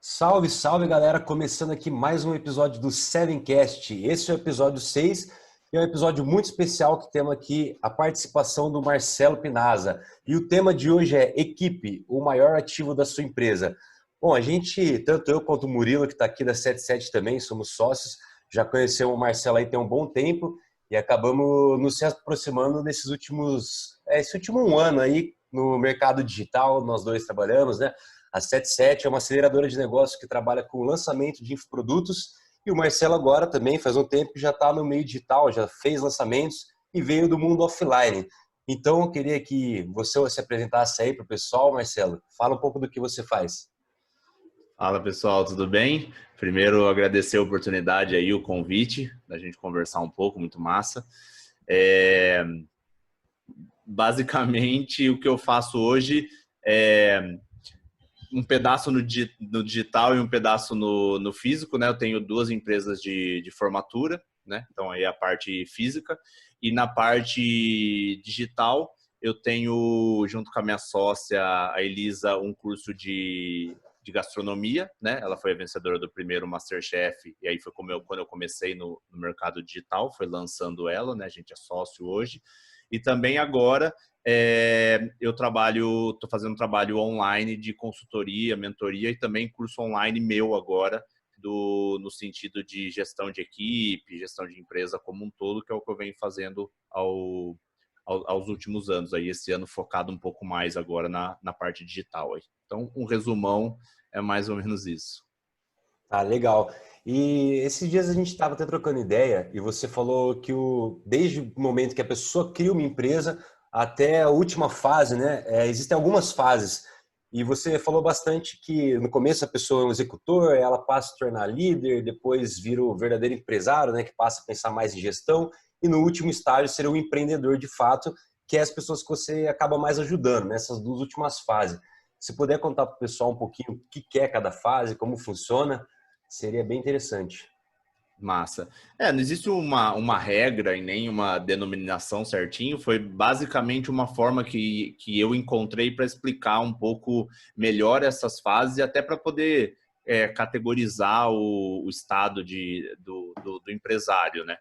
Salve, salve galera! Começando aqui mais um episódio do Sevencast. Esse é o episódio 6 e é um episódio muito especial que temos aqui a participação do Marcelo Pinazza. E o tema de hoje é Equipe, o maior ativo da sua empresa. Bom, a gente, tanto eu quanto o Murilo, que está aqui da 77 também, somos sócios, já conhecemos o Marcelo aí tem um bom tempo e acabamos nos aproximando esse último um ano aí no mercado digital, nós dois trabalhamos, né? A 77 é uma aceleradora de negócios que trabalha com o lançamento de infoprodutos e o Marcelo agora também faz um tempo que já está no meio digital, já fez lançamentos e veio do mundo offline. Então eu queria que você se apresentasse aí para o pessoal, Marcelo. Fala um pouco do que você faz. Fala pessoal, tudo bem? Primeiro agradecer a oportunidade aí, o convite, da gente conversar um pouco, muito massa. Basicamente o que eu faço hoje é um pedaço no digital e um pedaço no físico, né? Eu tenho duas empresas de formatura, né? Então aí a parte física e na parte digital eu tenho, junto com a minha sócia, a Elisa, um curso de gastronomia, né? Ela foi a vencedora do primeiro MasterChef e aí foi quando eu comecei no mercado digital, foi lançando ela, né? A gente é sócio hoje. E também agora eu estou fazendo um trabalho online de consultoria, mentoria e também curso online meu agora, no sentido de gestão de equipe, gestão de empresa como um todo, que é o que eu venho fazendo aos últimos anos. Aí, esse ano focado um pouco mais agora na parte digital. Aí. Então, um resumão é mais ou menos isso. Ah, legal. E esses dias a gente estava até trocando ideia e você falou que desde o momento que a pessoa cria uma empresa até a última fase, né? Existem algumas fases. E você falou bastante que no começo a pessoa é um executor, ela passa a se tornar líder, depois vira o verdadeiro empresário, né? Que passa a pensar mais em gestão. E no último estágio seria o empreendedor de fato, que é as pessoas que você acaba mais ajudando nessas duas últimas fases. Se puder contar para o pessoal um pouquinho o que é cada fase, como funciona. Seria bem interessante. Massa. Não existe uma regra e nem uma denominação certinho, foi basicamente uma forma que eu encontrei para explicar um pouco melhor essas fases e até para poder categorizar o estado do empresário, né?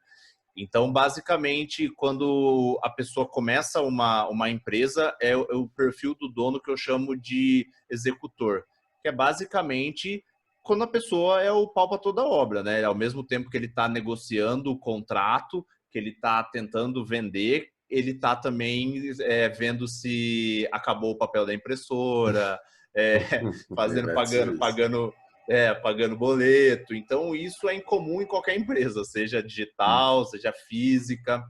Então, basicamente, quando a pessoa começa uma empresa, é o perfil do dono que eu chamo de executor, que é basicamente quando a pessoa é o pau para toda obra, né? Ao mesmo tempo que ele está negociando o contrato, que ele está tentando vender, ele está também vendo se acabou o papel da impressora, fazendo, Verdade, pagando boleto. Então, isso é incomum em qualquer empresa, seja digital, seja física.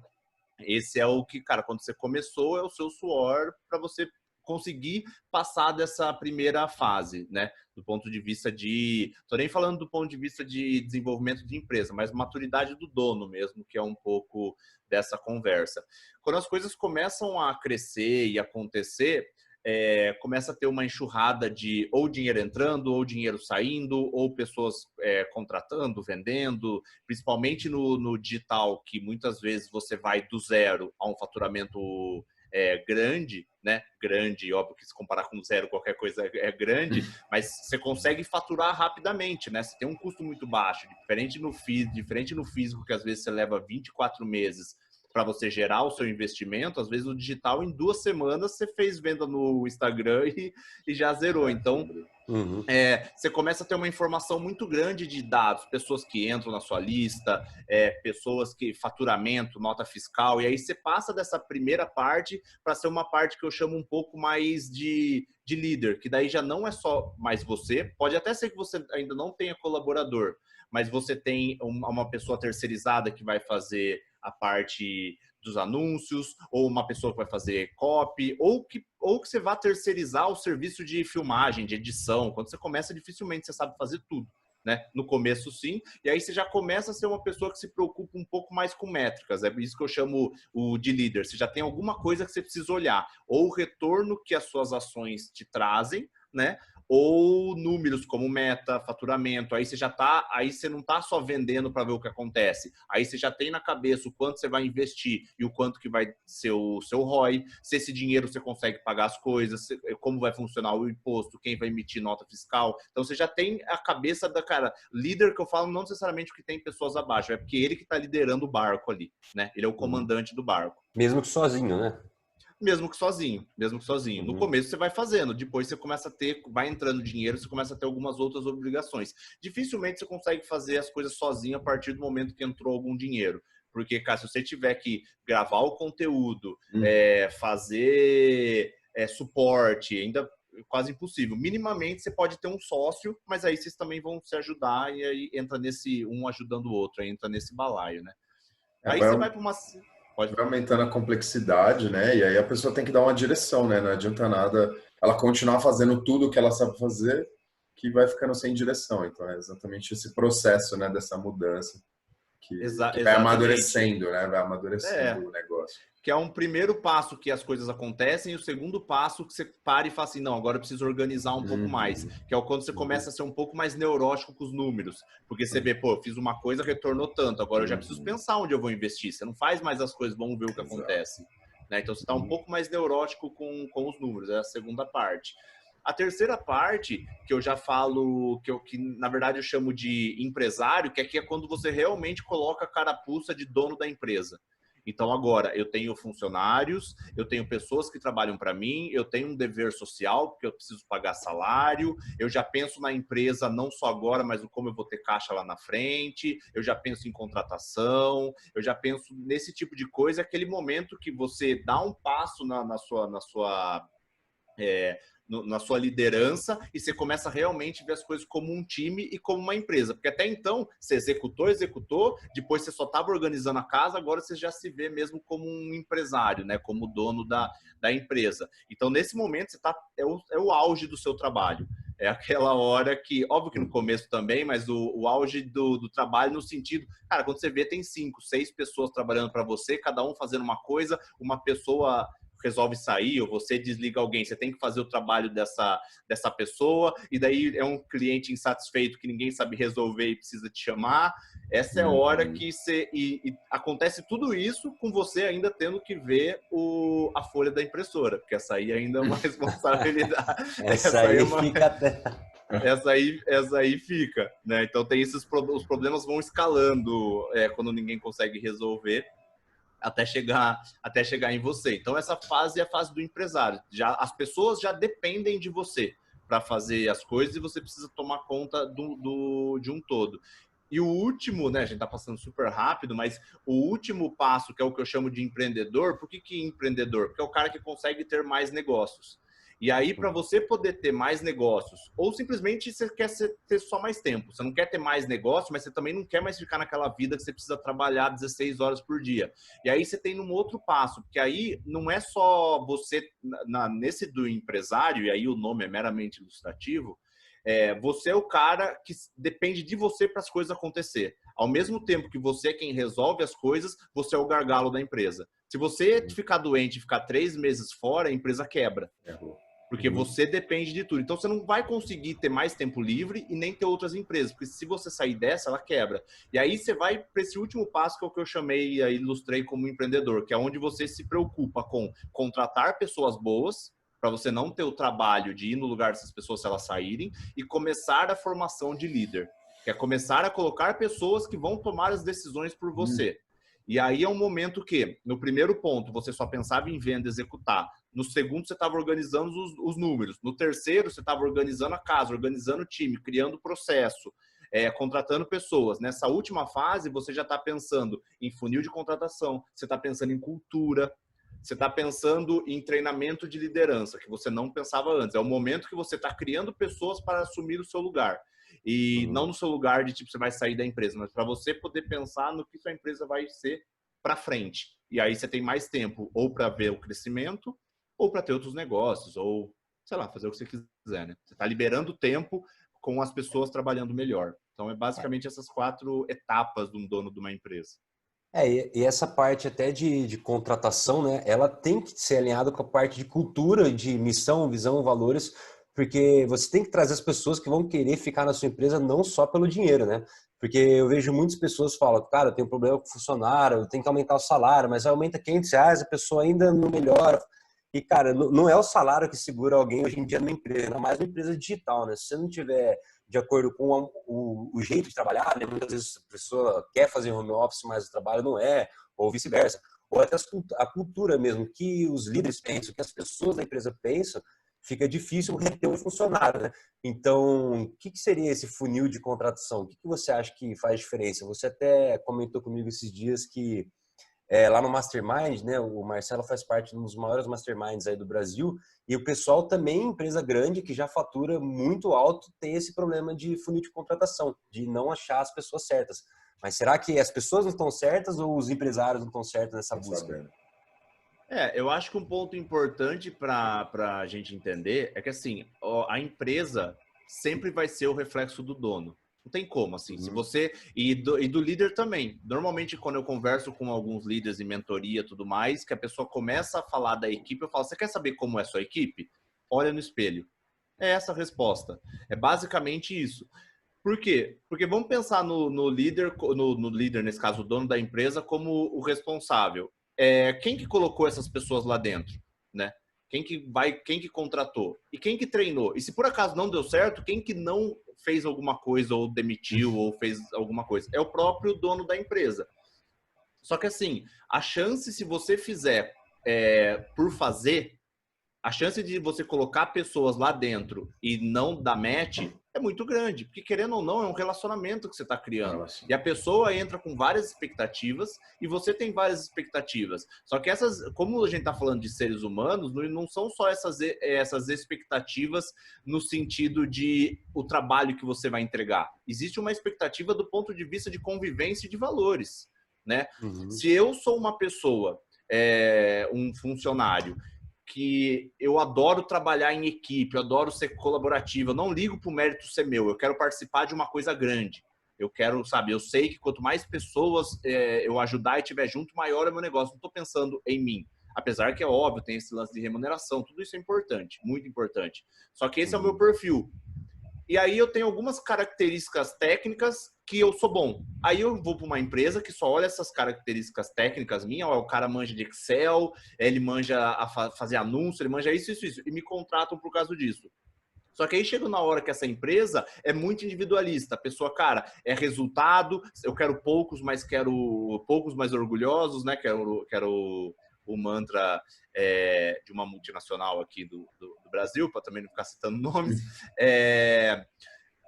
Esse é o que, cara, quando você começou, é o seu suor para você conseguir passar dessa primeira fase, né? Do ponto de vista tô nem falando do ponto de vista de desenvolvimento de empresa, mas maturidade do dono mesmo, que é um pouco dessa conversa. Quando as coisas começam a crescer e acontecer, começa a ter uma enxurrada de ou dinheiro entrando, ou dinheiro saindo, ou pessoas contratando, vendendo, principalmente no digital, que muitas vezes você vai do zero a um faturamento grande, né? Grande, óbvio que se comparar com zero, qualquer coisa é grande, mas você consegue faturar rapidamente, né? Você tem um custo muito baixo, diferente no físico, que às vezes você leva 24 meses para você gerar o seu investimento, às vezes no digital, em 2 semanas, você fez venda no Instagram e já zerou. Então, você começa a ter uma informação muito grande de dados, pessoas que entram na sua lista, pessoas que faturamento, nota fiscal, e aí você passa dessa primeira parte para ser uma parte que eu chamo um pouco mais de líder, que daí já não é só mais você, pode até ser que você ainda não tenha colaborador, mas você tem uma pessoa terceirizada que vai fazer a parte dos anúncios, ou uma pessoa que vai fazer copy, ou que você vá terceirizar o serviço de filmagem, de edição. Quando você começa, dificilmente você sabe fazer tudo, né? No começo, sim. E aí você já começa a ser uma pessoa que se preocupa um pouco mais com métricas. É isso que eu chamo de líder. Você já tem alguma coisa que você precisa olhar. Ou o retorno que as suas ações te trazem, né? ou números como meta, faturamento. Aí você não está só vendendo para ver o que acontece. Aí você já tem na cabeça o quanto você vai investir e o quanto que vai ser o seu ROI, se esse dinheiro você consegue pagar as coisas, como vai funcionar o imposto, quem vai emitir nota fiscal. Então você já tem a cabeça da cara, líder que eu falo não necessariamente porque tem pessoas abaixo, é porque ele que está liderando o barco ali, né? Ele é o comandante do barco. Mesmo que sozinho, né? Mesmo que sozinho, mesmo que sozinho. No Uhum. começo você vai fazendo, depois você começa a ter, vai entrando dinheiro, você começa a ter algumas outras obrigações. Dificilmente você consegue fazer as coisas sozinho a partir do momento que entrou algum dinheiro. Porque, cara, se você tiver que gravar o conteúdo, fazer suporte, ainda é quase impossível. Minimamente você pode ter um sócio, mas aí vocês também vão se ajudar e aí entra nesse, um ajudando o outro, aí entra nesse balaio, né? Aí você vai para uma... Vai aumentando a complexidade, né? E aí a pessoa tem que dar uma direção, né? Não adianta nada ela continuar fazendo tudo o que ela sabe fazer, que vai ficando sem direção. Então é exatamente esse processo, né? Dessa mudança que vai amadurecendo, né? Vai amadurecendo o negócio. Que é um primeiro passo que as coisas acontecem e o segundo passo que você para e fala assim, não, agora eu preciso organizar um pouco mais. Que é quando você começa a ser um pouco mais neurótico com os números. Porque você vê, pô, eu fiz uma coisa, retornou tanto, agora eu já preciso pensar onde eu vou investir. Você não faz mais as coisas, vamos ver o que acontece. Né? Então você está um pouco mais neurótico com os números, é a segunda parte. A terceira parte, que eu já falo, que na verdade eu chamo de empresário, que é quando você realmente coloca a carapuça de dono da empresa. Então, agora, eu tenho funcionários, eu tenho pessoas que trabalham para mim, eu tenho um dever social, porque eu preciso pagar salário, eu já penso na empresa não só agora, mas no como eu vou ter caixa lá na frente, eu já penso em contratação, eu já penso nesse tipo de coisa, aquele momento que você dá um passo na sua liderança e você começa realmente a ver as coisas como um time e como uma empresa. Porque até então, você executou, depois você só estava organizando a casa, agora você já se vê mesmo como um empresário, né? Como dono da empresa. Então, nesse momento, você é o auge do seu trabalho. É aquela hora que, óbvio que no começo também, mas o auge do trabalho no sentido, cara, quando você vê, tem 5, 6 pessoas trabalhando para você, cada um fazendo uma coisa, uma pessoa resolve sair ou você desliga alguém, você tem que fazer o trabalho dessa pessoa e daí é um cliente insatisfeito que ninguém sabe resolver e precisa te chamar. Essa é a hora que e acontece tudo isso com você ainda tendo que ver a folha da impressora, porque essa aí ainda é uma responsabilidade. Essa aí fica até... Essa aí fica, né? Então tem os problemas vão escalando quando ninguém consegue resolver. Até chegar em você. Então, essa fase é a fase do empresário. As pessoas já dependem de você para fazer as coisas e você precisa tomar conta de um todo. E o último, né, a gente está passando super rápido, mas o último passo, que é o que eu chamo de empreendedor, por que empreendedor? Porque é o cara que consegue ter mais negócios. E aí, para você poder ter mais negócios, ou simplesmente você quer ter só mais tempo, você não quer ter mais negócio, mas você também não quer mais ficar naquela vida que você precisa trabalhar 16 horas por dia. E aí você tem um outro passo, porque aí não é só você, nesse do empresário, e aí o nome é meramente ilustrativo, você é o cara que depende de você para as coisas acontecer. Ao mesmo tempo que você é quem resolve as coisas, você é o gargalo da empresa. Se você ficar doente e ficar 3 meses fora, a empresa quebra. Porque você depende de tudo. Então, você não vai conseguir ter mais tempo livre e nem ter outras empresas. Porque se você sair dessa, ela quebra. E aí, você vai para esse último passo, que é o que eu chamei e ilustrei como empreendedor, que é onde você se preocupa com contratar pessoas boas, para você não ter o trabalho de ir no lugar dessas pessoas se elas saírem, e começar a formação de líder. Que é começar a colocar pessoas que vão tomar as decisões por você. E aí é um momento que, no primeiro ponto, você só pensava em venda, executar. No segundo, você estava organizando os números. No terceiro, você estava organizando a casa, organizando o time, criando processo, contratando pessoas. Nessa última fase, você já está pensando em funil de contratação, você está pensando em cultura, você está pensando em treinamento de liderança, que você não pensava antes. É o momento que você está criando pessoas para assumir o seu lugar. E não no seu lugar de tipo, você vai sair da empresa, mas para você poder pensar no que sua empresa vai ser para frente. E aí você tem mais tempo ou para ver o crescimento, ou para ter outros negócios, ou, sei lá, fazer o que você quiser, né? Você está liberando tempo com as pessoas trabalhando melhor. Então, é basicamente essas 4 etapas de um dono de uma empresa. E essa parte até de contratação, né? Ela tem que ser alinhada com a parte de cultura, de missão, visão, valores, porque você tem que trazer as pessoas que vão querer ficar na sua empresa não só pelo dinheiro, né? Porque eu vejo muitas pessoas falam, cara, eu tenho um problema com o funcionário, eu tenho que aumentar o salário, mas aumenta R$ 500, a pessoa ainda não melhora. E, cara, não é o salário que segura alguém hoje em dia numa empresa, ainda mais numa empresa digital, né? Se você não tiver de acordo com o jeito de trabalhar, né? Muitas vezes a pessoa quer fazer home office, mas o trabalho não é, ou vice-versa. Ou até a cultura mesmo, que os líderes pensam, que as pessoas da empresa pensam, fica difícil reter um funcionário, né? Então, o que seria esse funil de contratação? O que você acha que faz diferença? Você até comentou comigo esses dias que lá no Mastermind, né? O Marcelo faz parte de um dos maiores Masterminds aí do Brasil e o pessoal também, empresa grande que já fatura muito alto, tem esse problema de funil de contratação, de não achar as pessoas certas. Mas será que as pessoas não estão certas ou os empresários não estão certos nessa busca? Eu acho que um ponto importante para a gente entender é que, assim, a empresa sempre vai ser o reflexo do dono. Não tem como, assim, se você... E do líder também. Normalmente, quando eu converso com alguns líderes em mentoria e tudo mais, que a pessoa começa a falar da equipe, eu falo, você quer saber como é a sua equipe? Olha no espelho. É essa a resposta. É basicamente isso. Por quê? Porque vamos pensar no líder, no líder, nesse caso, o dono da empresa, como o responsável. Quem que colocou essas pessoas lá dentro, né? Quem que contratou? E quem que treinou? E se por acaso não deu certo, quem que não fez alguma coisa, ou demitiu, ou fez alguma coisa? É o próprio dono da empresa. Só que assim, a chance, se você fizer por fazer, a chance de você colocar pessoas lá dentro e não dar match é muito grande, porque querendo ou não, é um relacionamento que você está criando. E a pessoa entra com várias expectativas e você tem várias expectativas. Só que essas, como a gente está falando de seres humanos, não são só essas expectativas no sentido de o trabalho que você vai entregar. Existe uma expectativa do ponto de vista de convivência e de valores, né? Se eu sou uma pessoa, um funcionário, que eu adoro trabalhar em equipe, eu adoro ser colaborativo, eu não ligo para o mérito ser meu, eu quero participar de uma coisa grande. Eu quero, sabe, eu sei que quanto mais pessoas eu ajudar e estiver junto, maior é o meu negócio. Não estou pensando em mim. Apesar que é óbvio, tem esse lance de remuneração, tudo isso é importante, muito importante. Só que esse é o meu perfil. E aí eu tenho algumas características técnicas que eu sou bom. Aí eu vou para uma empresa que só olha essas características técnicas minhas, o cara manja de Excel, ele manja a fazer anúncio, ele manja isso, e me contratam por causa disso. Só que aí chega na hora que essa empresa é muito individualista. A pessoa, cara, é resultado, eu quero poucos, mas quero poucos mais orgulhosos, né? Quero o mantra de uma multinacional aqui do Brasil, para também não ficar citando nomes.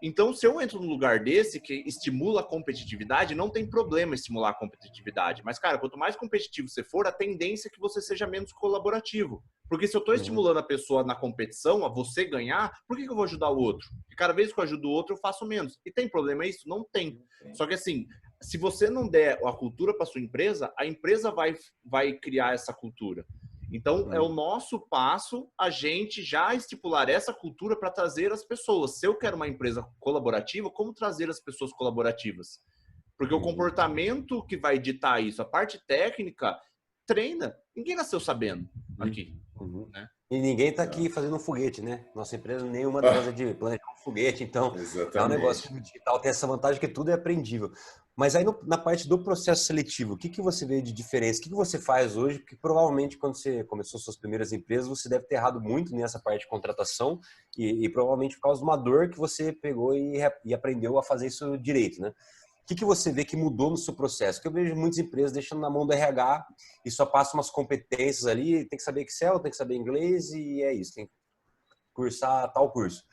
Então, se eu entro num lugar desse que estimula a competitividade, não tem problema estimular a competitividade. Mas, cara, quanto mais competitivo você for, a tendência é que você seja menos colaborativo. Porque se eu estou estimulando a pessoa na competição, a você ganhar, por que eu vou ajudar o outro? Porque cada vez que eu ajudo o outro, eu faço menos. E tem problema isso? Não tem. Só que assim, se você não der a cultura para sua empresa, a empresa vai criar essa cultura. Então, é o nosso passo a gente já estipular essa cultura para trazer as pessoas. Se eu quero uma empresa colaborativa, como trazer as pessoas colaborativas? Porque o comportamento que vai ditar isso, a parte técnica, treina. Ninguém nasceu sabendo aqui. Né? E ninguém está aqui fazendo um foguete, né? Nossa empresa, nenhuma delas é de planejar um foguete, então é um negócio que no digital tem essa vantagem que tudo é aprendível. Mas aí na parte do processo seletivo, o que você vê de diferença? O que você faz hoje? Porque provavelmente quando você começou suas primeiras empresas, você deve ter errado muito nessa parte de contratação e provavelmente por causa de uma dor que você pegou e aprendeu a fazer isso direito, né? O que você vê que mudou no seu processo? Porque eu vejo muitas empresas deixando na mão do RH e só passa umas competências ali, tem que saber Excel, tem que saber inglês e é isso, tem que cursar tal curso.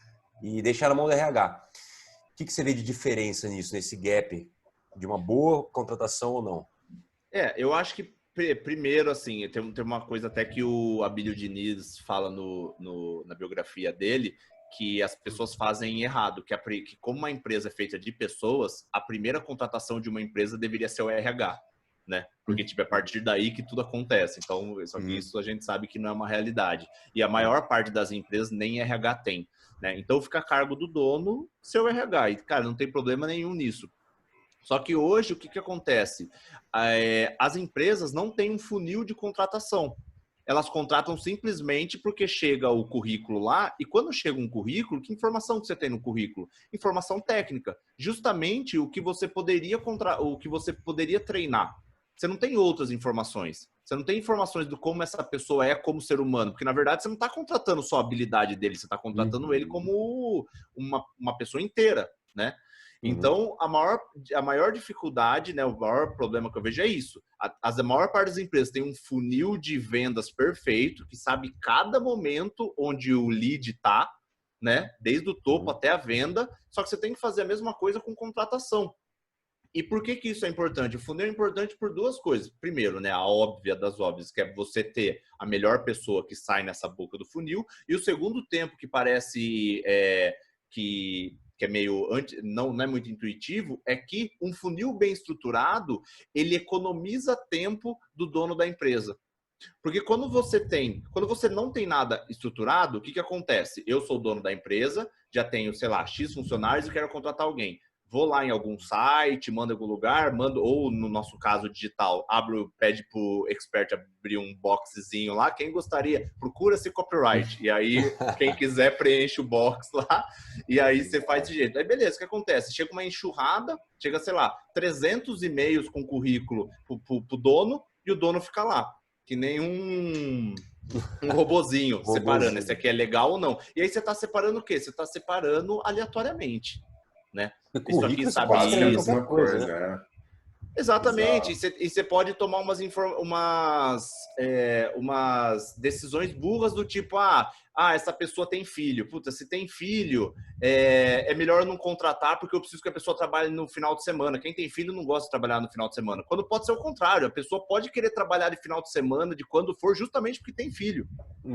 E deixar na mão do RH. O que você vê de diferença nisso, nesse gap de uma boa contratação ou não? Eu acho que primeiro, assim, tem uma coisa até que o Abílio Diniz fala na biografia dele, que as pessoas fazem errado, que como uma empresa é feita de pessoas, a primeira contratação de uma empresa deveria ser o RH, né? Porque tipo, é a partir daí que tudo acontece. Então, só que isso a gente sabe que não é uma realidade. E a maior parte das empresas nem RH tem, né? Então fica a cargo do dono seu RH. E, cara, não tem problema nenhum nisso. Só que hoje, o que acontece? As empresas não têm um funil de contratação. elas contratam simplesmente porque chega o currículo lá, e quando chega um currículo, que informação que você tem no currículo? Informação técnica, justamente o que você poderia treinar. Você não tem outras informações. Você não tem informações do como essa pessoa é como ser humano, porque na verdade você não está contratando só a habilidade dele, você está contratando ele como uma pessoa inteira, né? Então, a maior dificuldade, né, o maior problema que eu vejo é isso. A maior parte das empresas tem um funil de vendas perfeito, que sabe cada momento onde o lead está, né, desde o topo até a venda, só que você tem que fazer a mesma coisa com contratação. E por que isso é importante? O funil é importante por duas coisas. Primeiro, né, a óbvia das óbvias, que é você ter a melhor pessoa que sai nessa boca do funil. E o segundo tempo, que parece que é meio não é muito intuitivo, é que um funil bem estruturado, ele economiza tempo do dono da empresa. Porque quando você não tem nada estruturado, o que acontece? Eu sou o dono da empresa, já tenho, sei lá, X funcionários e quero contratar alguém. Vou lá em algum site, mando em algum lugar, ou no nosso caso digital, pede pro expert abrir um boxzinho lá. Quem gostaria, procura-se copyright. E aí, quem quiser, preenche o box lá. E aí você faz desse jeito. Aí beleza, o que acontece? Chega uma enxurrada, chega, sei lá, 300 e-mails com currículo pro dono, e o dono fica lá, que nem um robozinho, separando. Esse aqui é legal ou não. E aí você tá separando o quê? Você tá separando aleatoriamente. Né? Isso aqui sabe isso. Qualquer coisa, né? Exatamente. E você pode tomar umas decisões burras do tipo, essa pessoa tem filho. Puta, se tem filho, é melhor não contratar porque eu preciso que a pessoa trabalhe no final de semana. Quem tem filho não gosta de trabalhar no final de semana. Quando pode ser o contrário. A pessoa pode querer trabalhar de final de semana, de quando for, justamente porque tem filho.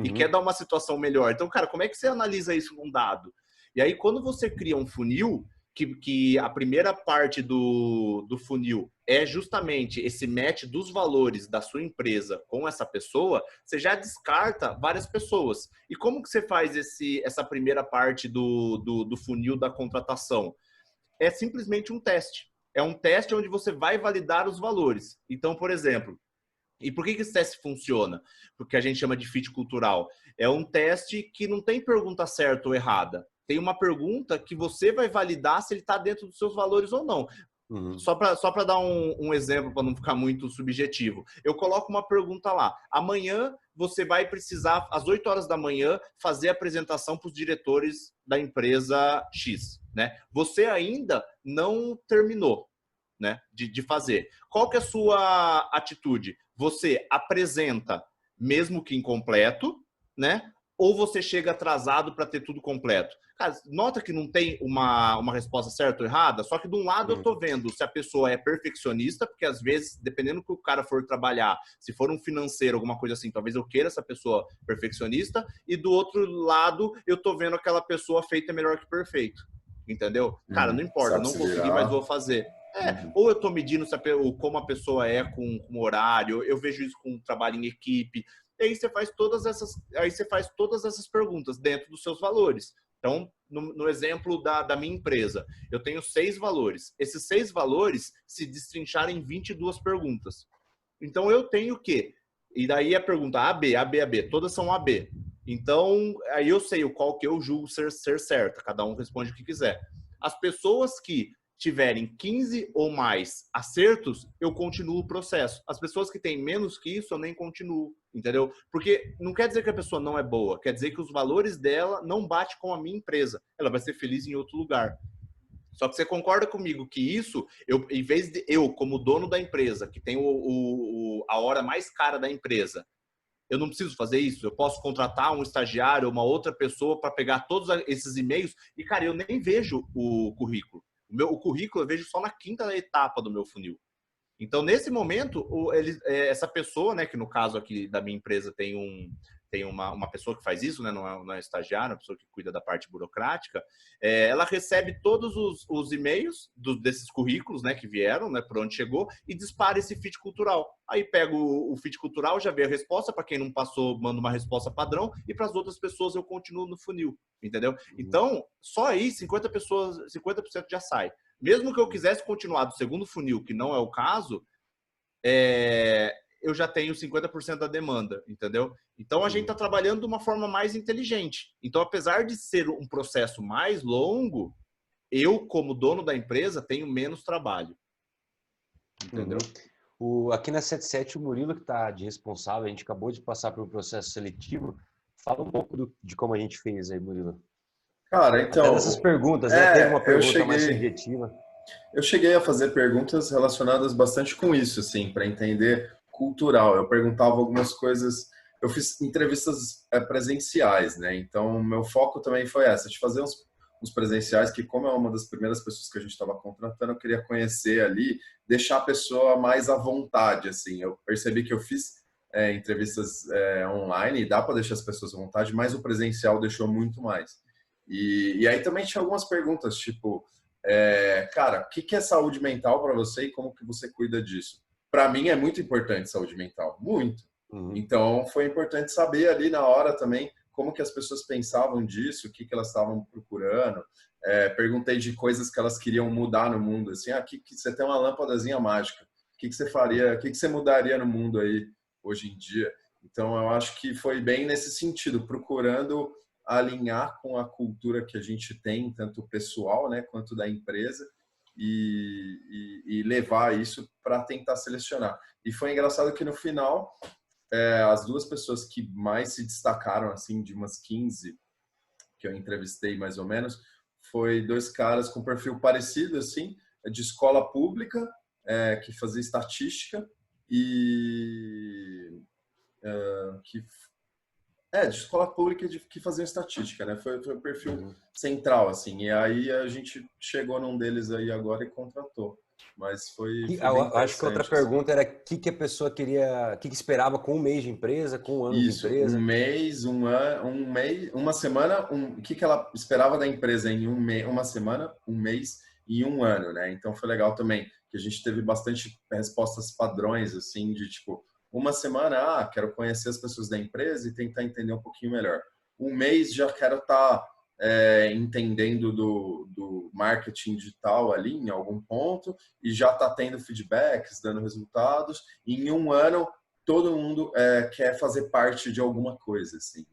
E quer dar uma situação melhor. Então, cara, como é que você analisa isso num dado? E aí, quando você cria um funil, que a primeira parte do funil é justamente esse match dos valores da sua empresa com essa pessoa, você já descarta várias pessoas. E como que você faz essa primeira parte do funil da contratação? É simplesmente um teste. É um teste onde você vai validar os valores. Então, por exemplo, e por que esse teste funciona? Porque a gente chama de fit cultural. É um teste que não tem pergunta certa ou errada. Tem uma pergunta que você vai validar se ele está dentro dos seus valores ou não. Só para dar um exemplo, para não ficar muito subjetivo. Eu coloco uma pergunta lá. Amanhã você vai precisar, às 8 horas da manhã, fazer a apresentação para os diretores da empresa X. Né? Você ainda não terminou, né, de fazer. Qual que é a sua atitude? Você apresenta, mesmo que incompleto, né? Ou você chega atrasado para ter tudo completo? Cara, nota que não tem uma resposta certa ou errada, só que de um lado eu estou vendo se a pessoa é perfeccionista, porque às vezes, dependendo do que o cara for trabalhar, se for um financeiro, alguma coisa assim, talvez eu queira essa pessoa perfeccionista, e do outro lado eu estou vendo aquela pessoa feita melhor que perfeito. Entendeu? Cara, não importa, não consegui, mas vou fazer. Ou eu estou medindo como a pessoa é com horário, eu vejo isso com trabalho em equipe. E aí você faz todas essas perguntas dentro dos seus valores. Então, no exemplo da minha empresa, eu tenho 6 valores. Esses 6 valores se destrincharam em 22 perguntas. Então, eu tenho o quê? E daí a pergunta A, B, A, B, A, B. Todas são A, B. Então, aí eu sei o qual que eu julgo ser certa. Cada um responde o que quiser. As pessoas que tiverem 15 ou mais acertos, eu continuo o processo. As pessoas que têm menos que isso, eu nem continuo, entendeu? Porque não quer dizer que a pessoa não é boa, quer dizer que os valores dela não batem com a minha empresa. Ela vai ser feliz em outro lugar. Só que você concorda comigo que isso, em vez de eu, como dono da empresa, que tem a hora mais cara da empresa, eu não preciso fazer isso. Eu posso contratar um estagiário ou uma outra pessoa para pegar todos esses e-mails e, cara, eu nem vejo o currículo. O currículo eu vejo só na 5ª etapa do meu funil. Então, nesse momento, essa pessoa, né, que no caso aqui da minha empresa tem uma pessoa que faz isso, né, não é estagiário, é uma pessoa que cuida da parte burocrática, ela recebe todos os e-mails desses currículos, né, que vieram, né, por onde chegou, e dispara esse fit cultural. Aí pega o fit cultural, já vê a resposta, para quem não passou, manda uma resposta padrão, e para as outras pessoas eu continuo no funil, entendeu? Então, só aí 50% já sai. Mesmo que eu quisesse continuar do segundo funil, que não é o caso, eu já tenho 50% da demanda, entendeu? Então, a gente está trabalhando de uma forma mais inteligente. Então, apesar de ser um processo mais longo, eu, como dono da empresa, tenho menos trabalho. Entendeu? Aqui na 77, o Murilo, que está de responsável, a gente acabou de passar por um processo seletivo. Fala um pouco de como a gente fez aí, Murilo. Cara, então... Até nessas perguntas, né? Teve uma pergunta mais subjetiva. Eu cheguei a fazer perguntas relacionadas bastante com isso, assim, para entender cultural. Eu perguntava algumas coisas... Eu fiz entrevistas presenciais, né? Então, meu foco também foi essa, de fazer uns presenciais, que como é uma das primeiras pessoas que a gente estava contratando, eu queria conhecer ali, deixar a pessoa mais à vontade, assim. Eu percebi que eu fiz entrevistas online, e dá para deixar as pessoas à vontade, mas o presencial deixou muito mais. E aí também tinha algumas perguntas, tipo, cara, o que é saúde mental para você e como que você cuida disso? Para mim é muito importante saúde mental, muito. Então foi importante saber ali na hora também como que as pessoas pensavam disso, o que elas estavam procurando. Perguntei de coisas que elas queriam mudar no mundo, assim, que você tem uma lâmpadazinha mágica, o que você faria, o que você mudaria no mundo aí hoje em dia? Então eu acho que foi bem nesse sentido, procurando alinhar com a cultura que a gente tem, tanto pessoal, né, quanto da empresa, e levar isso para tentar selecionar. E foi engraçado que no final, as duas pessoas que mais se destacaram, assim, de umas 15 que eu entrevistei mais ou menos, foi dois caras com perfil parecido, assim, de escola pública, que fazia estatística e de escola pública que fazia estatística, né? Foi o perfil central, assim. E aí a gente chegou num deles aí agora e contratou. Mas foi bem interessante. Acho que outra pergunta era o que a pessoa queria, o que esperava com um mês de empresa, com um ano de empresa. Um mês, um ano, uma semana, o que ela esperava da empresa em uma semana, um mês e um ano, né? Então foi legal também que a gente teve bastante respostas padrões, assim, de tipo, uma semana, quero conhecer as pessoas da empresa e tentar entender um pouquinho melhor. Um mês já quero estar entendendo do marketing digital ali em algum ponto e já está tendo feedbacks, dando resultados. E em um ano, todo mundo quer fazer parte de alguma coisa, assim.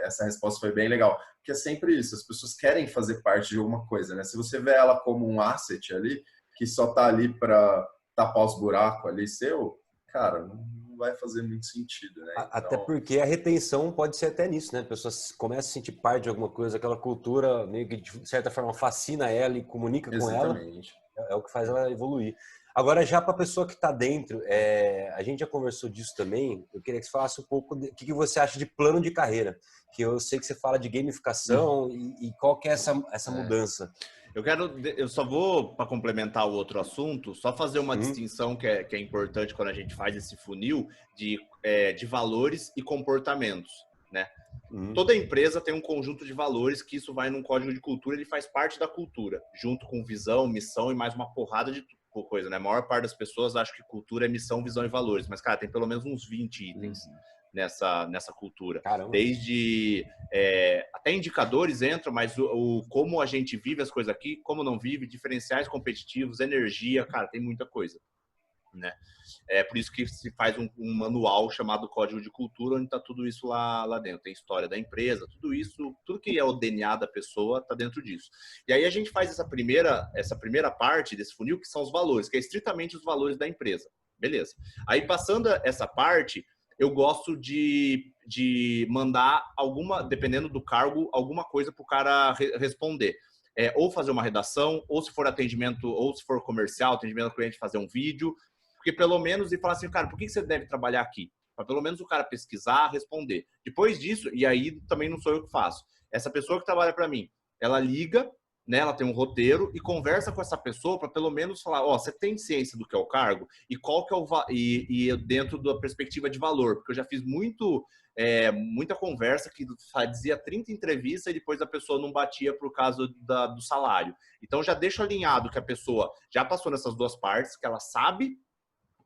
Essa resposta foi bem legal, porque é sempre isso, as pessoas querem fazer parte de alguma coisa, né? Se você vê ela como um asset ali, que só está ali para tapar os buracos ali seu, cara, não vai fazer muito sentido, né? Então... Até porque a retenção pode ser até nisso, né? A pessoa começa a sentir parte de alguma coisa, aquela cultura meio que de certa forma fascina ela e comunica Exatamente. com ela, é o que faz ela evoluir. Agora, já para a pessoa que está dentro, a gente já conversou disso também, eu queria que você falasse um pouco o que você acha de plano de carreira, que eu sei que você fala de gamificação e qual que é essa mudança. Eu só vou, para complementar o outro assunto, só fazer uma distinção que é importante quando a gente faz esse funil de valores e comportamentos, né? Toda empresa tem um conjunto de valores que isso vai num código de cultura, ele faz parte da cultura, junto com visão, missão e mais uma porrada de coisa, né? A maior parte das pessoas acha que cultura é missão, visão e valores, mas, cara, tem pelo menos uns 20 itens nessa cultura. Caramba. Desde até indicadores entram, mas como a gente vive as coisas aqui, como não vive, diferenciais competitivos, energia, cara, tem muita coisa, né? É por isso que se faz um manual chamado Código de Cultura, onde está tudo isso lá dentro. Tem história da empresa, tudo isso, tudo que é o DNA da pessoa está dentro disso. E aí a gente faz essa primeira parte desse funil, que são os valores, que é estritamente os valores da empresa. Beleza. Aí passando essa parte, eu gosto de mandar dependendo do cargo, alguma coisa para o cara responder. Ou fazer uma redação, ou se for atendimento, ou se for comercial, atendimento ao cliente, fazer um vídeo. Porque pelo menos, e falar assim, cara, por que você deve trabalhar aqui? Para pelo menos o cara pesquisar, responder. Depois disso, e aí também não sou eu que faço. Essa pessoa que trabalha para mim, ela liga, né, ela tem um roteiro e conversa com essa pessoa para pelo menos falar, você tem ciência do que é o cargo e qual que é e dentro da perspectiva de valor, porque eu já fiz muita conversa que fazia 30 entrevistas e depois a pessoa não batia por causa do salário. Então já deixo alinhado que a pessoa já passou nessas duas partes, que ela sabe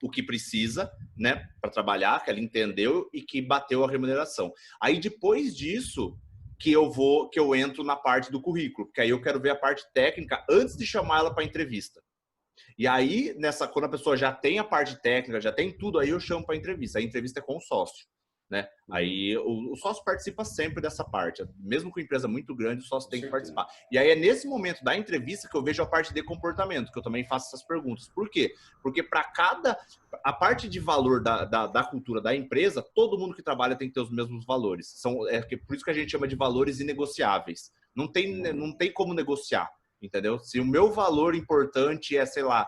o que precisa, né, para trabalhar, que ela entendeu e que bateu a remuneração. Aí depois disso que eu entro na parte do currículo, porque aí eu quero ver a parte técnica antes de chamar ela para entrevista. E aí, quando a pessoa já tem a parte técnica, já tem tudo, aí eu chamo para entrevista. A entrevista é com o sócio, né? Aí o sócio participa sempre dessa parte. Mesmo com empresa muito grande, o sócio tem que participar. E aí é nesse momento da entrevista que eu vejo a parte de comportamento, que eu também faço essas perguntas. Por quê? Porque a parte de valor da cultura da empresa, todo mundo que trabalha tem que ter os mesmos valores. Por isso que a gente chama de valores inegociáveis. Não tem como negociar, entendeu? Se o meu valor importante é, sei lá,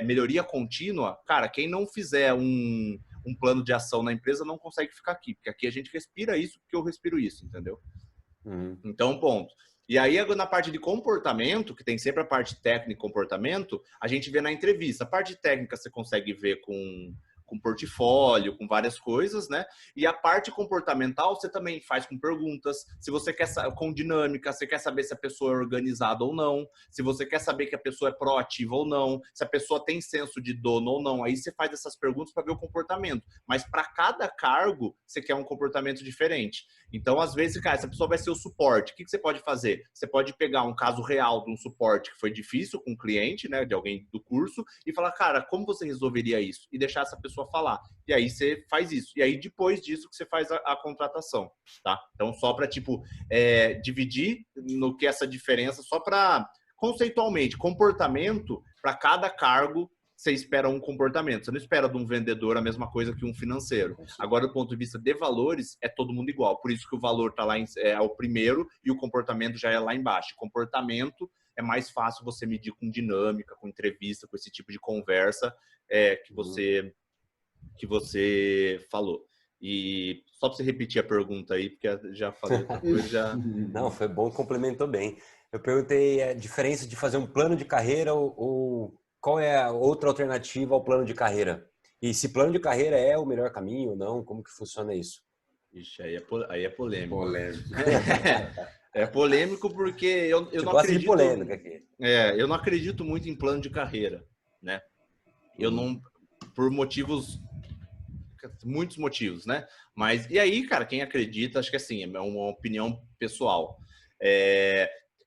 melhoria contínua, cara, quem não fizer um plano de ação na empresa não consegue ficar aqui, porque aqui a gente respira isso porque eu respiro isso, entendeu? Então, ponto. E aí, na parte de comportamento, que tem sempre a parte técnica e comportamento, a gente vê na entrevista. A parte técnica você consegue ver com portfólio, com várias coisas, né? E a parte comportamental você também faz com perguntas. Se você quer com dinâmica, você quer saber se a pessoa é organizada ou não, se você quer saber que a pessoa é proativa ou não, se a pessoa tem senso de dono ou não. Aí você faz essas perguntas para ver o comportamento. Mas para cada cargo, você quer um comportamento diferente. Então, às vezes, cara, essa pessoa vai ser o suporte. O que você pode fazer? Você pode pegar um caso real de um suporte que foi difícil com um cliente, né, de alguém do curso, e falar, cara, como você resolveria isso? E deixar essa pessoa falar. E aí você faz isso. E aí, depois disso, que você faz a contratação, tá? Então, só para, dividir no que essa diferença, só para, conceitualmente, comportamento, para cada cargo, você espera um comportamento. Você não espera de um vendedor a mesma coisa que um financeiro. Agora, do ponto de vista de valores, é todo mundo igual. Por isso que o valor está lá é o primeiro e o comportamento já é lá embaixo. Comportamento é mais fácil você medir com dinâmica, com entrevista, com esse tipo de conversa que você falou. E só para você repetir a pergunta aí, porque já falei outra coisa. Não, foi bom, complementou bem. Eu perguntei a diferença de fazer um plano de carreira ou qual é a outra alternativa ao plano de carreira? E se plano de carreira é o melhor caminho ou não? Como que funciona isso? Ixi, aí é polêmico. Polêmico. É polêmico porque eu não gosta acredito... de polêmica aqui. Eu não acredito muito em plano de carreira, né? Eu não... Por muitos motivos, né? Mas, e aí, cara, quem acredita, acho que assim, é uma opinião pessoal.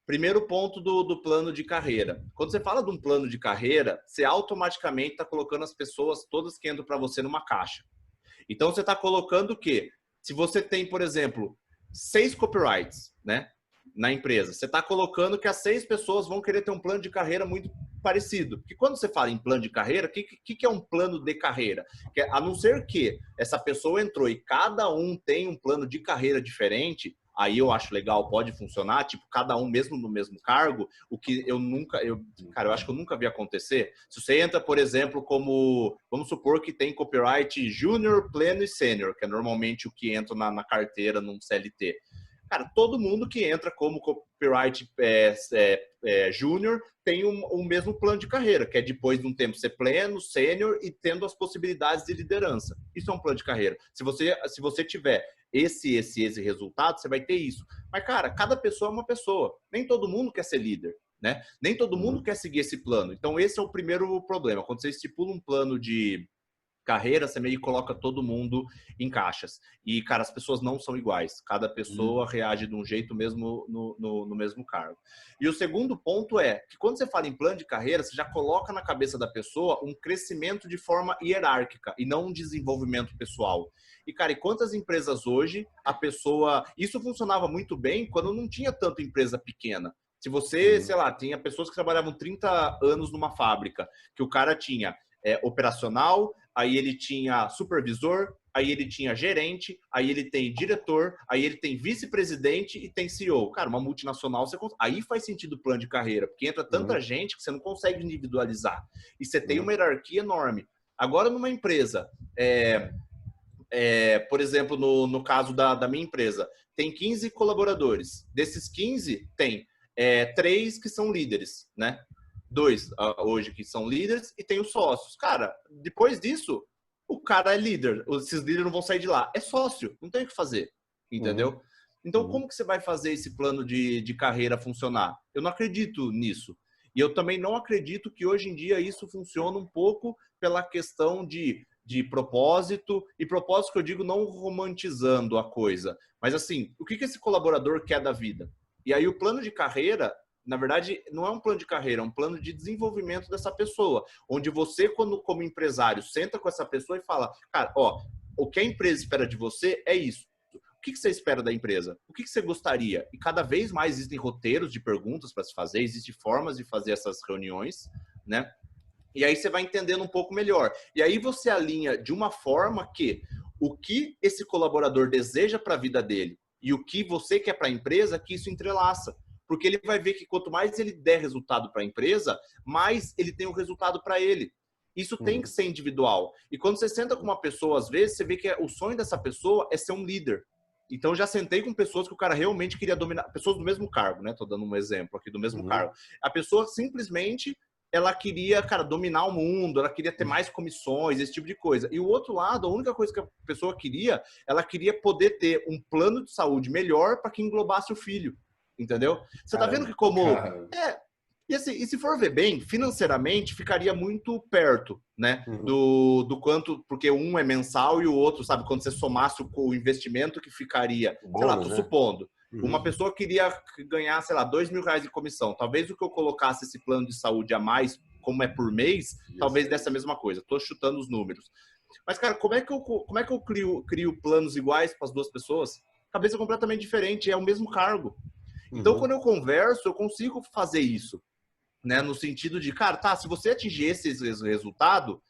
Primeiro ponto do plano de carreira. Quando você fala de um plano de carreira, você automaticamente está colocando as pessoas todas que entram para você numa caixa. Então, você está colocando o quê? Se você tem, por exemplo, 6 copyrights, né, na empresa, você está colocando que as 6 pessoas vão querer ter um plano de carreira muito parecido. Porque quando você fala em plano de carreira, o que é um plano de carreira? A não ser que essa pessoa entrou e cada um tem um plano de carreira diferente, aí eu acho legal, pode funcionar, tipo, cada um mesmo no mesmo cargo, o que eu acho que eu nunca vi acontecer. Se você entra, por exemplo, vamos supor que tem copyright júnior, pleno e sênior, que é normalmente o que entra na carteira num CLT. Cara, todo mundo que entra como copyright júnior tem o mesmo plano de carreira, que é depois de um tempo ser pleno, sênior e tendo as possibilidades de liderança. Isso é um plano de carreira. Se você tiver esse resultado, você vai ter isso. Mas, cara, cada pessoa é uma pessoa. Nem todo mundo quer ser líder, né? Nem todo mundo quer seguir esse plano. Então, esse é o primeiro problema. Quando você estipula um plano de carreira, você meio que coloca todo mundo em caixas. E, cara, as pessoas não são iguais. Cada pessoa reage de um jeito mesmo no mesmo cargo. E o segundo ponto é que quando você fala em plano de carreira, você já coloca na cabeça da pessoa um crescimento de forma hierárquica e não um desenvolvimento pessoal. E, cara, e quantas empresas hoje a pessoa... Isso funcionava muito bem quando não tinha tanta empresa pequena. Se você, sei lá, tinha pessoas que trabalhavam 30 anos numa fábrica, que o cara tinha operacional, aí ele tinha supervisor, aí ele tinha gerente, aí ele tem diretor, aí ele tem vice-presidente e tem CEO. Cara, uma multinacional, aí faz sentido o plano de carreira, porque entra tanta gente que você não consegue individualizar. E você tem uma hierarquia enorme. Agora, numa empresa, por exemplo, no caso da minha empresa, tem 15 colaboradores. Desses 15, tem 3 que são líderes, né? 2 hoje que são líderes e tem os sócios. Cara, depois disso, o cara é líder. Esses líderes não vão sair de lá. É sócio, não tem o que fazer. Entendeu? Então, como que você vai fazer esse plano de carreira funcionar? Eu não acredito nisso. E eu também não acredito que hoje em dia isso funciona um pouco pela questão de propósito. E propósito que eu digo não romantizando a coisa. Mas assim, o que esse colaborador quer da vida? E aí o plano de carreira na verdade, não é um plano de carreira, é um plano de desenvolvimento dessa pessoa, onde você, quando, como empresário, senta com essa pessoa e fala, cara, ó, o que a empresa espera de você é isso. O que você espera da empresa? O que você gostaria? E cada vez mais existem roteiros de perguntas para se fazer, existem formas de fazer essas reuniões, né? E aí você vai entendendo um pouco melhor. E aí você alinha de uma forma que o que esse colaborador deseja para a vida dele e o que você quer para a empresa, que isso entrelaça. Porque ele vai ver que quanto mais ele der resultado para a empresa, mais ele tem o resultado para ele. Isso tem que ser individual. E quando você senta com uma pessoa, às vezes, você vê que o sonho dessa pessoa é ser um líder. Então, já sentei com pessoas que o cara realmente queria dominar, pessoas do mesmo cargo, né? Tô dando um exemplo aqui do mesmo cargo. A pessoa simplesmente, ela queria, cara, dominar o mundo, ela queria ter mais comissões, esse tipo de coisa. E o outro lado, a única coisa que a pessoa queria, ela queria poder ter um plano de saúde melhor para que englobasse o filho. Entendeu? Você tá vendo que como... E, assim, e se for ver bem, financeiramente ficaria muito perto, né? Do quanto, porque um é mensal e o outro, sabe, quando você somasse o investimento que ficaria, bônus, sei lá, tô supondo, Uhum. uma pessoa queria ganhar, sei lá, R$2.000 de comissão. Talvez o que eu colocasse esse plano de saúde a mais, como é por mês, talvez desse a mesma coisa. Tô chutando os números. Mas, cara, como é que eu crio planos iguais para as duas pessoas? Cabeça completamente diferente, é o mesmo cargo. Então, quando eu converso, eu consigo fazer isso, né? No sentido de, cara, tá, se você atingir esse resultado,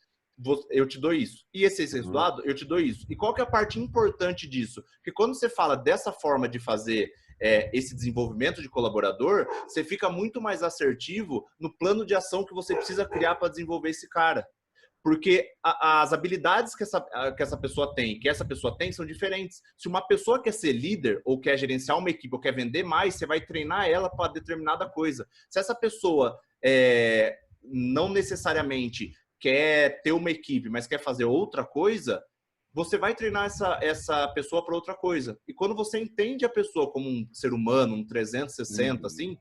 eu te dou isso. E esse resultado, eu te dou isso. E qual que é a parte importante disso? Porque quando você fala dessa forma de fazer esse desenvolvimento de colaborador, você fica muito mais assertivo no plano de ação que você precisa criar para desenvolver esse cara. Porque as habilidades que essa pessoa tem, que essa pessoa tem, são diferentes. Se uma pessoa quer ser líder, ou quer gerenciar uma equipe, ou quer vender mais, você vai treinar ela para determinada coisa. Se essa pessoa não necessariamente quer ter uma equipe, mas quer fazer outra coisa, você vai treinar essa pessoa para outra coisa. E quando você entende a pessoa como um ser humano, um 360, assim,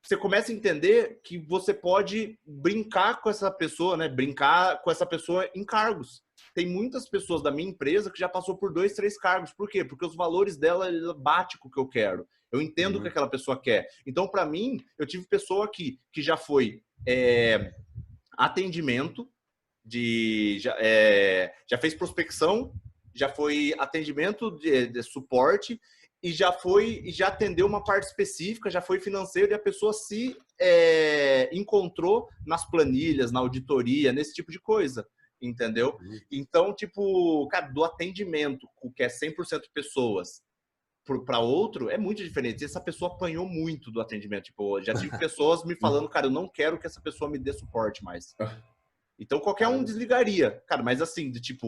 você começa a entender que você pode brincar com essa pessoa, né? Brincar com essa pessoa em cargos. Tem muitas pessoas da minha empresa que já passou por 2, 3 cargos. Por quê? Porque os valores dela batem com o que eu quero. Eu entendo o que aquela pessoa quer. Então, para mim, eu tive pessoa aqui que já foi atendimento, já fez prospecção, já foi atendimento de suporte, e já atendeu uma parte específica, já foi financeiro, e a pessoa se encontrou nas planilhas, na auditoria, nesse tipo de coisa, entendeu? Então, tipo, cara, do atendimento, que é 100% pessoas, para outro, é muito diferente. E essa pessoa apanhou muito do atendimento. Tipo, já tive pessoas me falando, cara, eu não quero que essa pessoa me dê suporte mais. Então, qualquer um desligaria. Cara, mas assim, de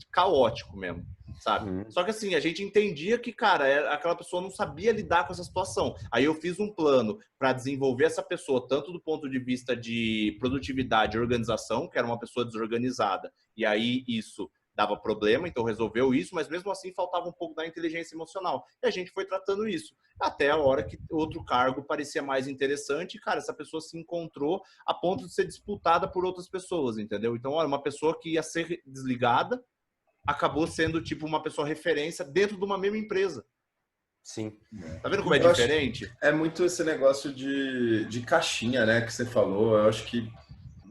caótico mesmo, sabe? Só que assim, a gente entendia que, cara, aquela pessoa não sabia lidar com essa situação. Aí eu fiz um plano para desenvolver essa pessoa, tanto do ponto de vista de produtividade e organização, que era uma pessoa desorganizada. E aí isso dava problema, então resolveu isso, mas mesmo assim faltava um pouco da inteligência emocional. E a gente foi tratando isso. Até a hora que outro cargo parecia mais interessante, e, cara, essa pessoa se encontrou a ponto de ser disputada por outras pessoas, entendeu? Então, olha, uma pessoa que ia ser desligada acabou sendo, tipo, uma pessoa referência dentro de uma mesma empresa. Sim. Tá vendo como é diferente? É muito esse negócio de caixinha, né, que você falou. Eu acho que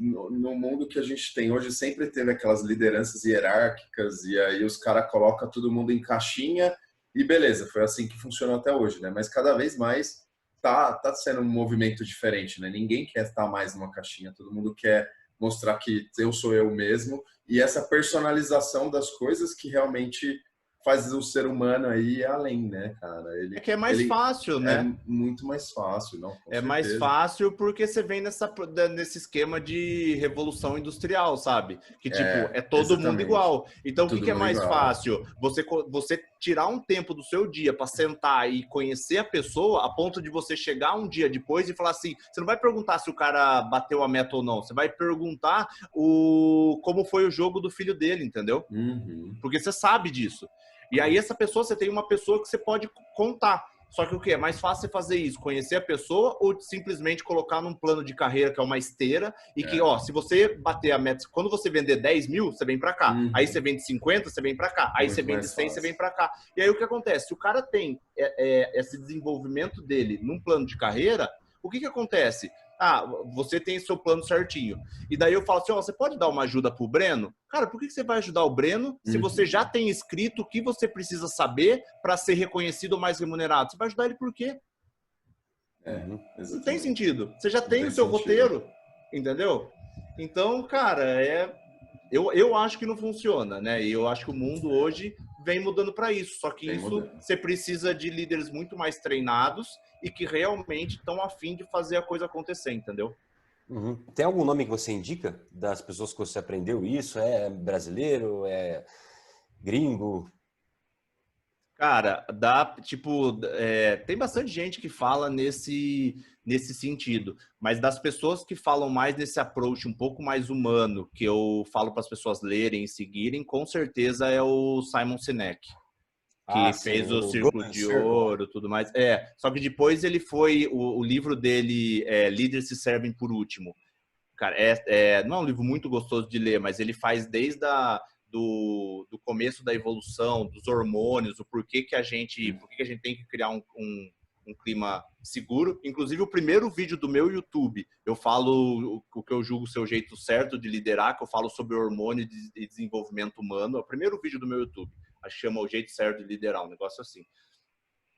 no mundo que a gente tem hoje sempre teve aquelas lideranças hierárquicas e aí os caras colocam todo mundo em caixinha e beleza, foi assim que funcionou até hoje, né? Mas cada vez mais tá sendo um movimento diferente, né? Ninguém quer estar mais numa caixinha, todo mundo quer mostrar que eu sou eu mesmo e essa personalização das coisas que realmente faz o ser humano aí além, né, cara? É que é mais fácil, né? É muito mais fácil, não? Com certeza. Mais fácil porque você vem nesse esquema de revolução industrial, sabe? Que, tipo, é todo exatamente. mundo igual. Então, o que é mais igual. fácil? Você tirar um tempo do seu dia para sentar e conhecer a pessoa, a ponto de você chegar um dia depois e falar assim, você não vai perguntar se o cara bateu a meta ou não, você vai perguntar como foi o jogo do filho dele, entendeu? Porque você sabe disso. E aí essa pessoa, você tem uma pessoa que você pode contar. Só que o que? É mais fácil você fazer isso, conhecer a pessoa ou simplesmente colocar num plano de carreira que é uma esteira e que, ó, se você bater a meta, quando você vender 10 mil, você vem para cá. Aí você vende 50, você vem para cá. Aí você vende 100, você vem para cá. E aí o que acontece? Se o cara tem esse desenvolvimento dele num plano de carreira, o que acontece? Ah, você tem seu plano certinho. E daí eu falo assim, ó, você pode dar uma ajuda pro Breno? Cara, por que você vai ajudar o Breno se você já tem escrito o que você precisa saber para ser reconhecido ou mais remunerado? Você vai ajudar ele por quê? Não tem sentido. Você já tem o seu roteiro, entendeu? Então, cara, eu acho que não funciona, né? E eu acho que o mundo hoje vem mudando para isso. Só que você precisa de líderes muito mais treinados e que realmente estão a fim de fazer a coisa acontecer, entendeu? Tem algum nome que você indica das pessoas que você aprendeu isso? É brasileiro? É gringo? Cara, tem bastante gente que fala nesse sentido, mas das pessoas que falam mais nesse approach um pouco mais humano, que eu falo para as pessoas lerem e seguirem, com certeza é o Simon Sinek, que fez o Círculo de Ouro, tudo mais. Só que depois ele foi, o livro dele, Líderes se Servem por Último. Cara, não é um livro muito gostoso de ler, mas ele faz desde do começo da evolução, dos hormônios, o por que a gente tem que criar um clima seguro. Inclusive, o primeiro vídeo do meu YouTube, eu falo o que eu julgo ser o jeito certo de liderar, que eu falo sobre hormônio e desenvolvimento humano. É o primeiro vídeo do meu YouTube. Acho que chama O Jeito Certo de Liderar, um negócio assim.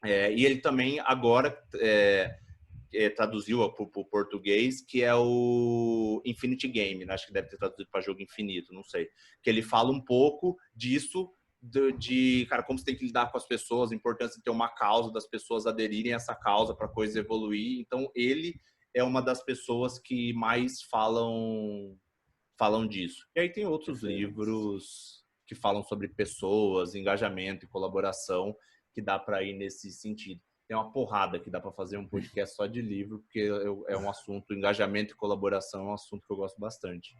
E ele também agora traduziu para o português, que é o Infinity Game, né? Acho que deve ter traduzido para jogo infinito, não sei. Que ele fala um pouco disso, cara, como você tem que lidar com as pessoas, a importância de ter uma causa, das pessoas aderirem a essa causa para a coisa evoluir. Então, ele é uma das pessoas que mais falam disso. E aí tem outros livros que falam sobre pessoas, engajamento e colaboração, que dá para ir nesse sentido. Tem uma porrada que dá para fazer um podcast só de livro, porque é um assunto, engajamento e colaboração é um assunto que eu gosto bastante.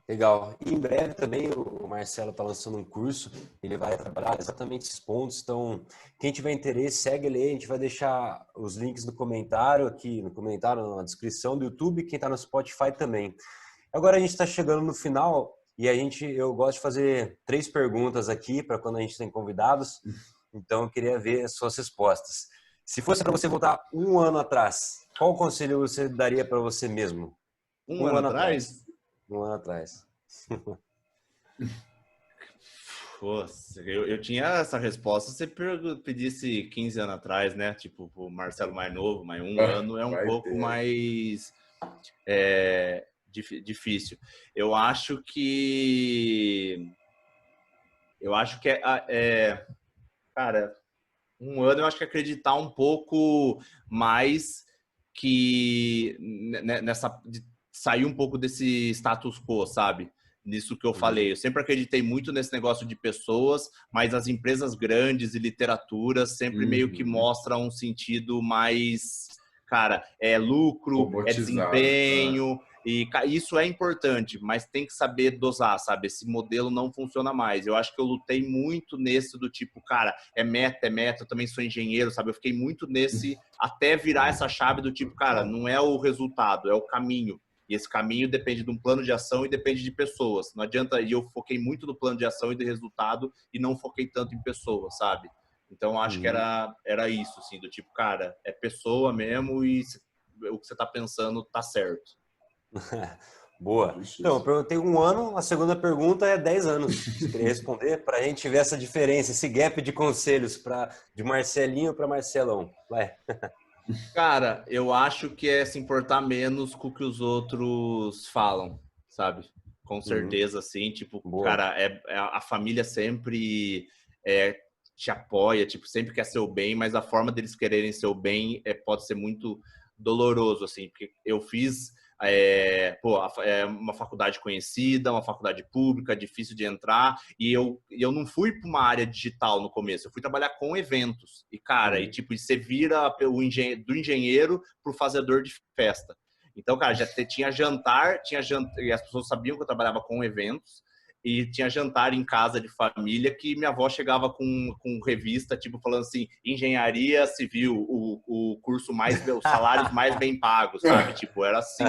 Legal. E em breve também o Marcelo está lançando um curso, ele vai trabalhar exatamente esses pontos. Então, quem tiver interesse, segue ele aí. A gente vai deixar os links no comentário, na descrição do YouTube, quem está no Spotify também. Agora a gente está chegando no final e eu gosto de fazer 3 perguntas aqui para quando a gente tem convidados. Então, eu queria ver as suas respostas. Se fosse para você voltar um ano atrás, qual conselho você daria para você mesmo? Um ano atrás? Um ano atrás. Nossa, eu tinha essa resposta se você pedisse 15 anos atrás, né? Tipo, o Marcelo mais novo, mas um ano é um pouco mais difícil. Eu acho que cara, um ano eu acho que acreditar um pouco mais que de sair um pouco desse status quo, sabe? Nisso que eu falei. Eu sempre acreditei muito nesse negócio de pessoas, mas as empresas grandes e literaturas sempre meio que mostram um sentido mais, cara, lucro, desempenho. E isso é importante, mas tem que saber dosar, sabe? Esse modelo não funciona mais. Eu acho que eu lutei muito nesse do tipo, cara, é meta, eu também sou engenheiro, sabe? Eu fiquei muito nesse até virar essa chave do tipo, cara, não é o resultado, é o caminho. E esse caminho depende de um plano de ação e depende de pessoas. Não adianta, e eu foquei muito no plano de ação e de resultado e não foquei tanto em pessoas, sabe? Então, acho que era isso, assim, do tipo, cara, é pessoa mesmo e o que você tá pensando tá certo. Boa. Então, eu perguntei um ano, a segunda pergunta é 10 anos. Você queria responder para a gente ver essa diferença, esse gap de conselhos de Marcelinho para Marcelão. Vai. Cara, eu acho que é se importar menos com o que os outros falam, sabe? Com certeza, assim, tipo, boa. Cara, a família sempre te apoia, tipo, sempre quer seu bem, mas a forma deles quererem seu bem pode ser muito doloroso, assim, porque eu fiz uma faculdade conhecida, uma faculdade pública, difícil de entrar, e eu não fui para uma área digital no começo, eu fui trabalhar com eventos, e cara, e tipo, você vira do engenheiro pro fazedor de festa. Então, cara, já tinha jantar, e as pessoas sabiam que eu trabalhava com eventos, e tinha jantar em casa de família que minha avó chegava com revista, tipo, falando assim, engenharia civil, o curso os salários mais bem pagos, sabe? Tipo, era assim.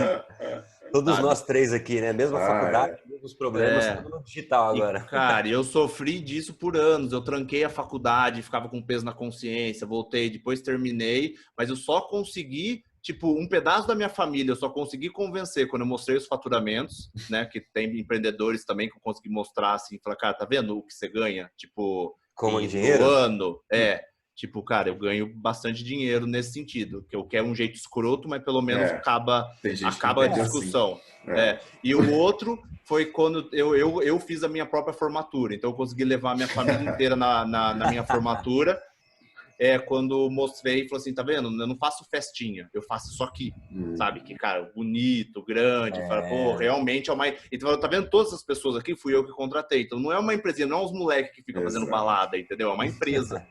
Todos sabe? nós três aqui, né? Mesma faculdade, mesmos problemas, tudo no digital agora. E, cara, eu sofri disso por anos. Eu tranquei a faculdade, ficava com peso na consciência, voltei, depois terminei, mas eu só consegui, tipo, um pedaço da minha família, eu só consegui convencer quando eu mostrei os faturamentos, né? Que tem empreendedores também que eu consegui mostrar assim, falar, cara, tá vendo o que você ganha? Tipo, Como no engenheiro? ano, tipo, cara, eu ganho bastante dinheiro nesse sentido, que eu quero um jeito escroto, mas pelo menos acaba a discussão. Assim. E o outro foi quando eu fiz a minha própria formatura, então eu consegui levar a minha família inteira na minha formatura. Quando mostrei, falou assim, tá vendo? Eu não faço festinha, eu faço isso aqui, sabe? Que, cara, bonito, grande, fala, pô, realmente é uma... Então, tá vendo? Todas as pessoas aqui fui eu que contratei, então não é uma empresa, não é uns moleques que ficam fazendo balada, entendeu? É uma empresa.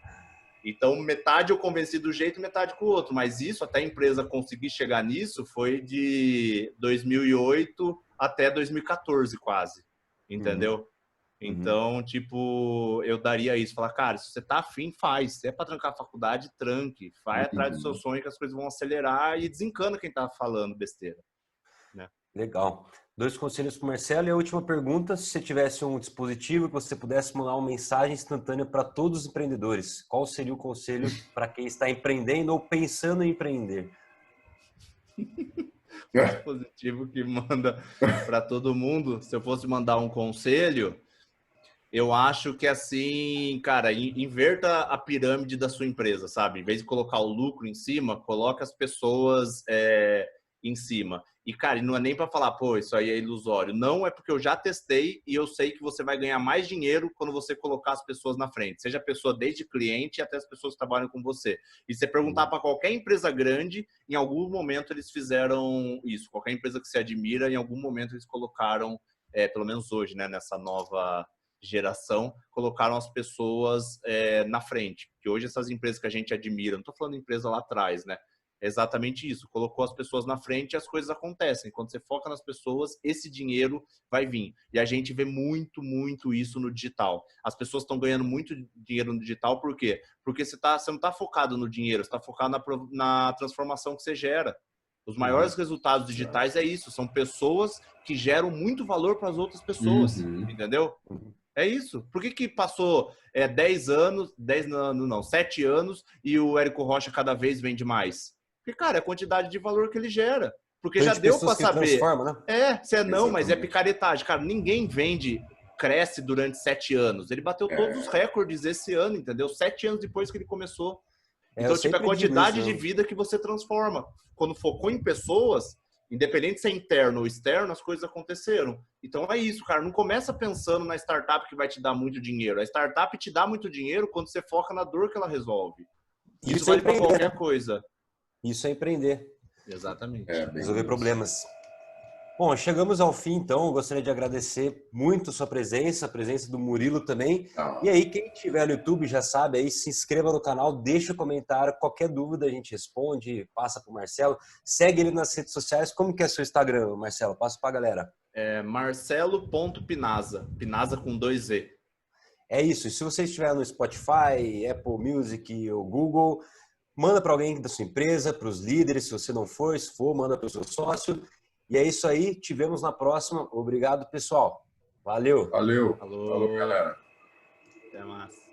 Então, metade eu convenci do jeito, metade com o outro. Mas isso, até a empresa conseguir chegar nisso, foi de 2008 até 2014, quase. Entendeu? Então, tipo, eu daria isso. Falar, cara, se você tá afim, faz. Se é pra trancar a faculdade, tranque. Vai atrás do seu sonho que as coisas vão acelerar e desencana quem tá falando besteira. Né? Legal. 2 conselhos para o Marcelo. E a última pergunta, se você tivesse um dispositivo que você pudesse mandar uma mensagem instantânea para todos os empreendedores, qual seria o conselho para quem está empreendendo ou pensando em empreender? Um dispositivo que manda para todo mundo. Se eu fosse mandar um conselho, eu acho que assim, cara, inverta a pirâmide da sua empresa, sabe? Em vez de colocar o lucro em cima, coloca as pessoas em cima. E, cara, não é nem para falar, pô, isso aí é ilusório. Não, é porque eu já testei e eu sei que você vai ganhar mais dinheiro quando você colocar as pessoas na frente. Seja a pessoa desde cliente até as pessoas que trabalham com você. E você perguntar para qualquer empresa grande, em algum momento eles fizeram isso. Qualquer empresa que você admira, em algum momento eles colocaram, pelo menos hoje, né, nessa nova geração, colocaram as pessoas na frente. Porque hoje essas empresas que a gente admira, não estou falando de empresa lá atrás, né? É exatamente isso. Colocou as pessoas na frente e as coisas acontecem. Quando você foca nas pessoas, esse dinheiro vai vir. E a gente vê muito, muito isso no digital. As pessoas estão ganhando muito dinheiro no digital, por quê? Porque você não está focado no dinheiro, você está focado na transformação que você gera. Os maiores resultados digitais é isso. São pessoas que geram muito valor para as outras pessoas. Entendeu? É isso. Por que passou 10 anos, 7 anos e o Érico Rocha cada vez vende mais? Porque, cara, é a quantidade de valor que ele gera. Porque já deu para saber. Né? Mas é picaretagem. Cara, ninguém cresce durante 7 anos. Ele bateu todos os recordes esse ano, entendeu? 7 anos depois que ele começou. Então, tipo, a quantidade de vida que você transforma. Quando focou em pessoas, independente se é interno ou externo, as coisas aconteceram. Então é isso, cara. Não começa pensando na startup que vai te dar muito dinheiro. A startup te dá muito dinheiro quando você foca na dor que ela resolve. Isso vale para qualquer coisa. Isso é empreender. Exatamente. Resolver problemas. Bom, chegamos ao fim, então. Eu gostaria de agradecer muito a sua presença, a presença do Murilo também. E aí, quem estiver no YouTube já sabe, aí se inscreva no canal, deixa um comentário, qualquer dúvida a gente responde, passa para o Marcelo. Segue ele nas redes sociais. Como que é seu Instagram, Marcelo? Passa para a galera. Marcelo.Pinaza. Pinaza com 2 Z. É isso. E se você estiver no Spotify, Apple Music ou Google, manda para alguém da sua empresa, para os líderes, se você não for, se for, manda para o seu sócio. E é isso aí, te vemos na próxima. Obrigado, pessoal. Valeu. Falou, galera. Até mais.